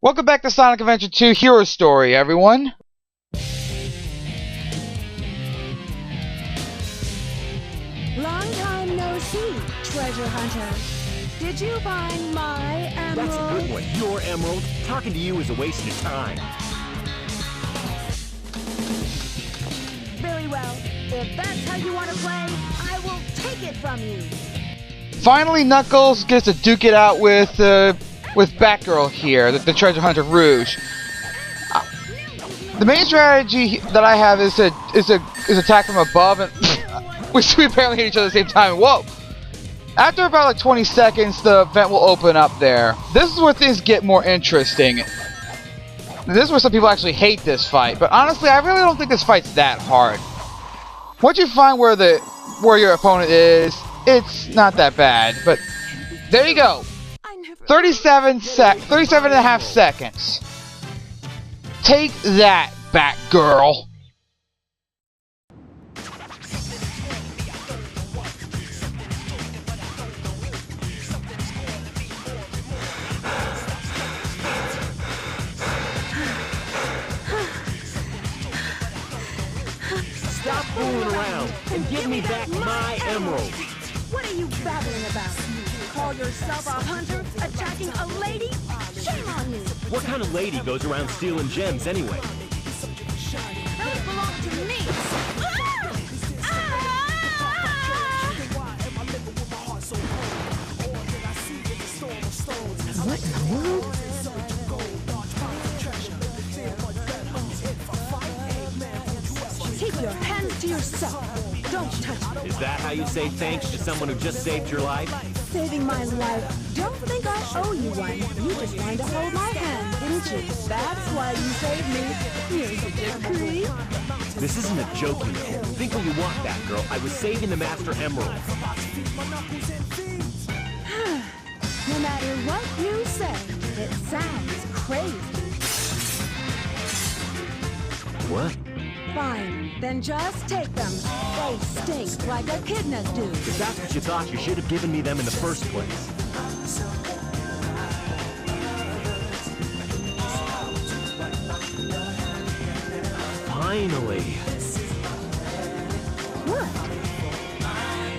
Welcome back to Sonic Adventure 2 Hero Story, everyone. Long time no see, treasure hunter. Did you find my emerald? That's a good one. Your emerald. Talking to you is a waste of time. Very well. If that's how you want to play, I will take it from you. Finally, Knuckles gets to duke it out with Batgirl here, the treasure hunter Rouge. The main strategy that I have is attack from above, and we apparently hit each other at the same time. Whoa! After about like 20 seconds, the vent will open up there. This is where things get more interesting. This is where some people actually hate this fight, but honestly, I really don't think this fight's that hard. Once you find where your opponent is, it's not that bad. But there you go. 37 and a half seconds. Take that, Batgirl. Stop fooling around and give me back my emerald. What are you babbling about? You call yourself a hunter, attacking a lady? Shame on you. What kind of lady goes around stealing gems anyway? Those belong to me. What in the world? Keep your hands to yourself. Don't touch me. Is that how you say thanks to someone who just saved your life? Saving my life. Don't think I owe you one. You just wanted to hold my hand, didn't you? That's why you saved me. You're such a creep. This isn't a joke, you know. Think what you want, Batgirl. I was saving the Master Emerald. No matter what you say, it sounds crazy. What? Fine, then just take them. They stink like echidnas do. If that's what you thought, you should have given me them in the first place. Finally. What?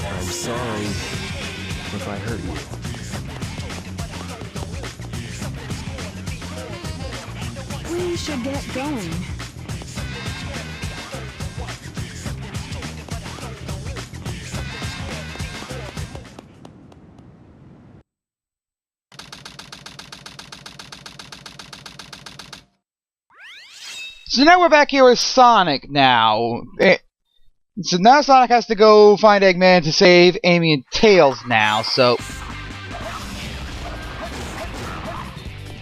I'm sorry if I hurt you. We should get going. So now we're back here with Sonic now. So now Sonic has to go find Eggman to save Amy and Tails now, so...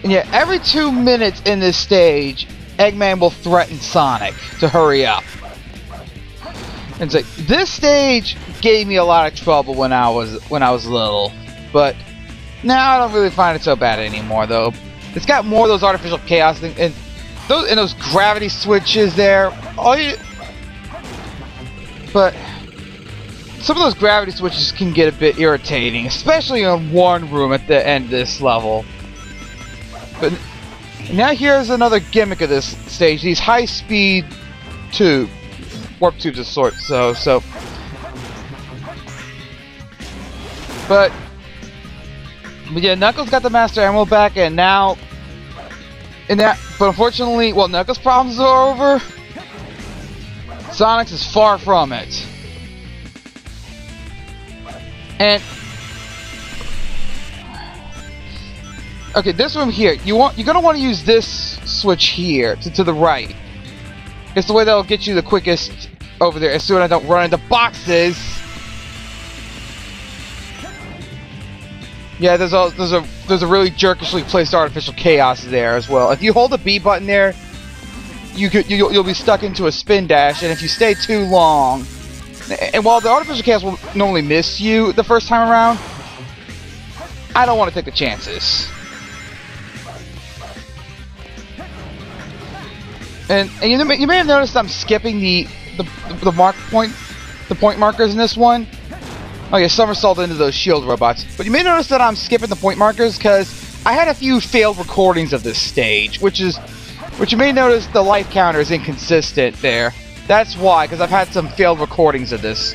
And yeah, every 2 minutes in this stage, Eggman will threaten Sonic to hurry up. And it's like, this stage gave me a lot of trouble when I was little, but now I don't really find it so bad anymore, though. It's got more of those artificial chaos things, and those gravity switches there. But some of those gravity switches can get a bit irritating, especially in one room at the end of this level. But now here's another gimmick of this stage: these high-speed warp tubes of sorts. But yeah, Knuckles got the Master Emerald back, and now. But unfortunately, well, Knuckles' problems are over. Sonic's is far from it. And okay, this room here, you're gonna want to use this switch here to the right. It's the way that'll get you the quickest over there. As soon as I don't run into boxes. Yeah, there's a really jerkishly placed artificial chaos there as well. If you hold the B button there, you'll be stuck into a spin dash, and if you stay too long, and while the artificial chaos will normally miss you the first time around, I don't want to take the chances. And you may have noticed I'm skipping the point markers in this one. Oh yeah, somersault into those shield robots. But you may notice that I'm skipping the point markers because I had a few failed recordings of this stage, which you may notice the life counter is inconsistent there. That's why, because I've had some failed recordings of this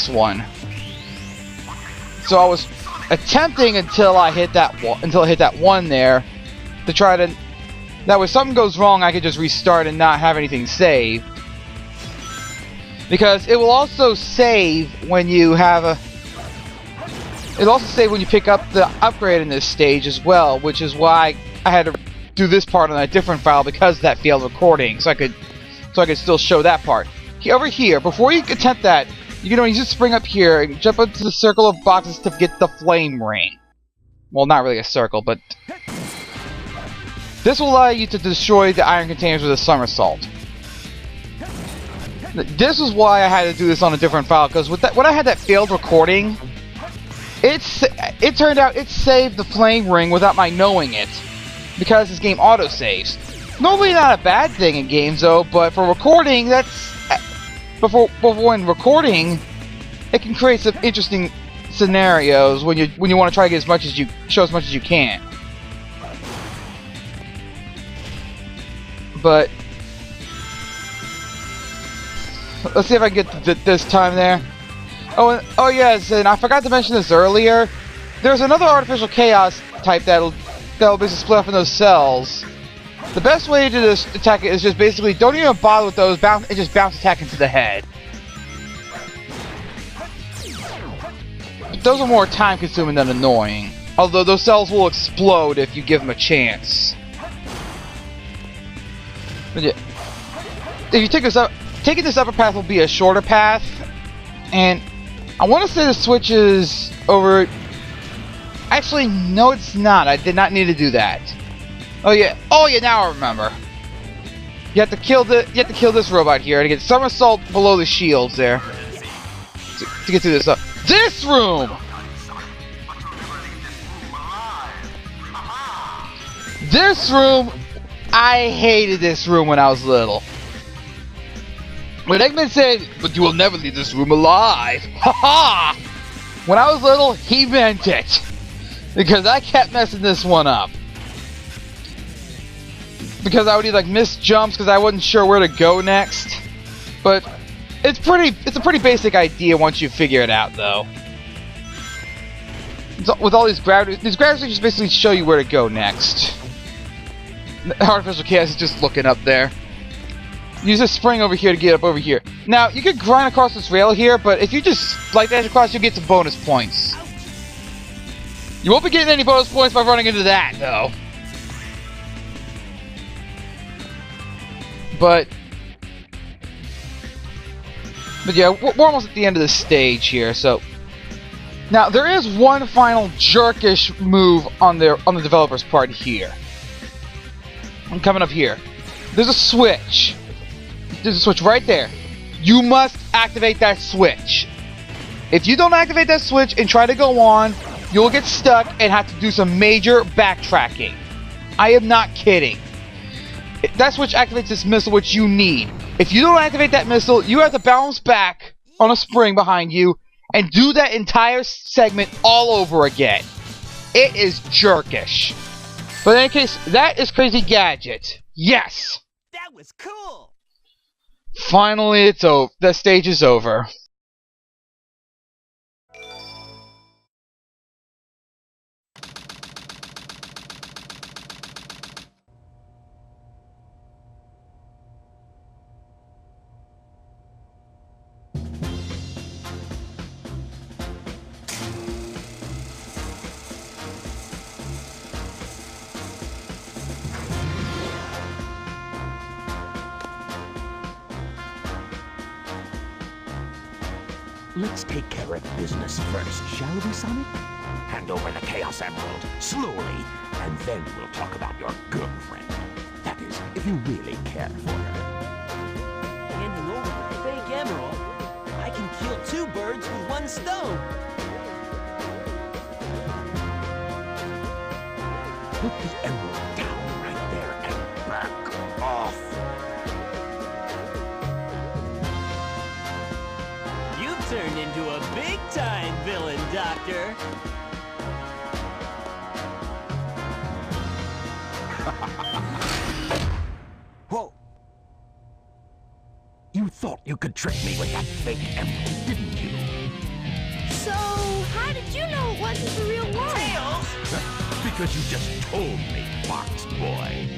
one. So I was attempting until I hit that one there to try to. That way, if something goes wrong, I could just restart and not have anything saved. Because it will also save when you have a. It'll also save when you pick up the upgrade in this stage as well, which is why I had to do this part on a different file because of that failed recording, so I could still show that part. Over here, before you attempt that, you can just spring up here and jump into the circle of boxes to get the flame ring. Well, not really a circle, but this will allow you to destroy the iron containers with a somersault. This is why I had to do this on a different file, because when I had that failed recording, it turned out it saved the flame ring without my knowing it, because this game autosaves. Normally not a bad thing in games though, but for recording, when recording, it can create some interesting scenarios when you want to try to get as much as you can. But let's see if I can get this time there. Oh yes, and I forgot to mention this earlier. There's another artificial chaos type that'll basically split up in those cells. The best way to just attack it is just basically don't even bother with those. Just bounce attack into the head. But those are more time consuming than annoying. Although those cells will explode if you give them a chance. But yeah, if you take this up, taking this upper path will be a shorter path, and I want to say the switch is over. Actually, no, it's not. I did not need to do that. Oh yeah, now I remember. You have to kill this robot here to get somersault below the shields there to get through this room. This room, I hated this room when I was little. When Eggman said, "But you will never leave this room alive," haha! When I was little, he meant it. Because I kept messing this one up. Because I would either miss jumps because I wasn't sure where to go next. But it's a pretty basic idea once you figure it out though. With all these gravities just basically show you where to go next. The artificial chaos is just looking up there. Use this spring over here to get up over here. Now, you could grind across this rail here, but if you just like dash across, you'll get some bonus points. You won't be getting any bonus points by running into that, though. But yeah, we're almost at the end of the stage here, so... Now, there is one final jerkish move on the developer's part here. I'm coming up here. There's a switch. There's a switch right there. You must activate that switch. If you don't activate that switch and try to go on, you'll get stuck and have to do some major backtracking. I am not kidding. That switch activates this missile which you need. If you don't activate that missile, you have to bounce back on a spring behind you and do that entire segment all over again. It is jerkish. But in any case, that is Crazy Gadget. Yes! That was cool! Finally, it's over. The stage is over. Let's take care of business first, shall we, Sonic? Hand over the Chaos Emerald, slowly, and then we'll talk about your girlfriend. That is, if you really care for her. Handing over the fake emerald? I can kill two birds with one stone. Put the emerald down right there and back off. You've turned into a big-time villain, Doctor. Whoa! You thought you could trick me with that fake emerald, didn't you? So, how did you know it wasn't the real one? Tails! Because you just told me, Fox Boy.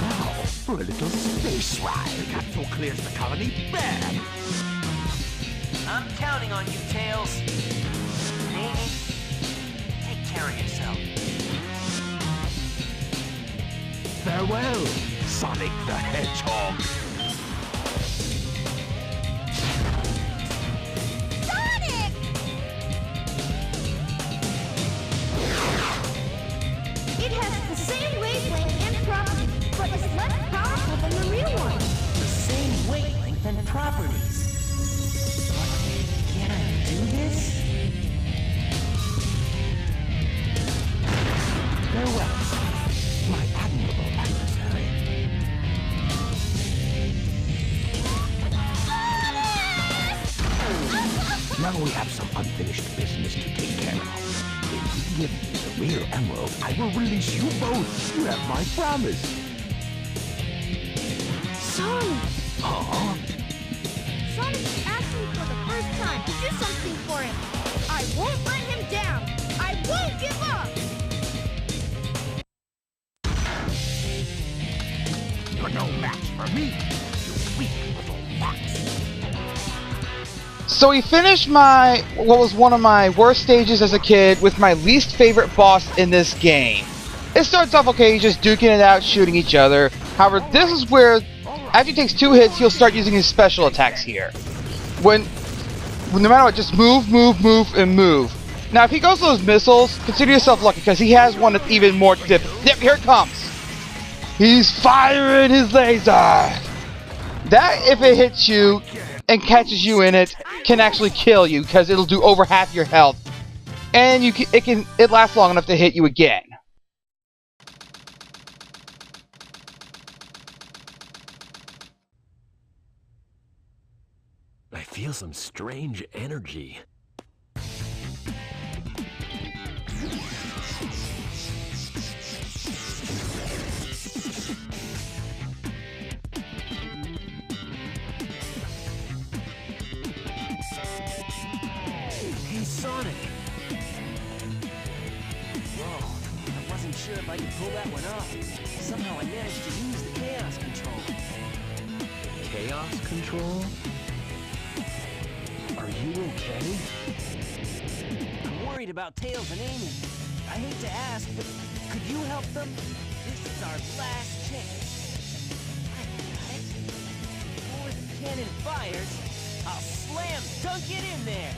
Now, for a little space ride. The capsule clears the colony. Bam! I'm counting on you, Tails. Amy, take care of yourself. Farewell, Sonic the Hedgehog. Sonic! It has the same wavelength and properties, but is less powerful than the real one. The same wavelength and properties. But can I do this? Farewell, my admirable adversary. Now we have some unfinished business to take care of. If you give me the real emerald, I will release you both. You have my promise. Sonic! Huh? Sonic is asking for the first time to do something for him. I won't let him down. I won't give up. You're no match for me, you weak little fox. So we finished what was one of my worst stages as a kid with my least favorite boss in this game. It starts off okay, he's just duking it out, shooting each other. However, this is where, after he takes 2 hits, he'll start using his special attacks here. When no matter what, just move, move, move, and move. Now, if he goes to those missiles, consider yourself lucky, because he has one that's even more dip. Yep, here it comes. He's firing his laser. That, if it hits you and catches you in it, can actually kill you, because it'll do over half your health. And it lasts long enough to hit you again. I feel some strange energy. Hey, Sonic! Whoa, I wasn't sure if I could pull that one off. Somehow I managed to use the chaos control. Chaos control? Are you okay? I'm worried about Tails and Amy. I hate to ask, but could you help them? This is our last chance. I got it. Before the cannon fires, I'll slam dunk it in there.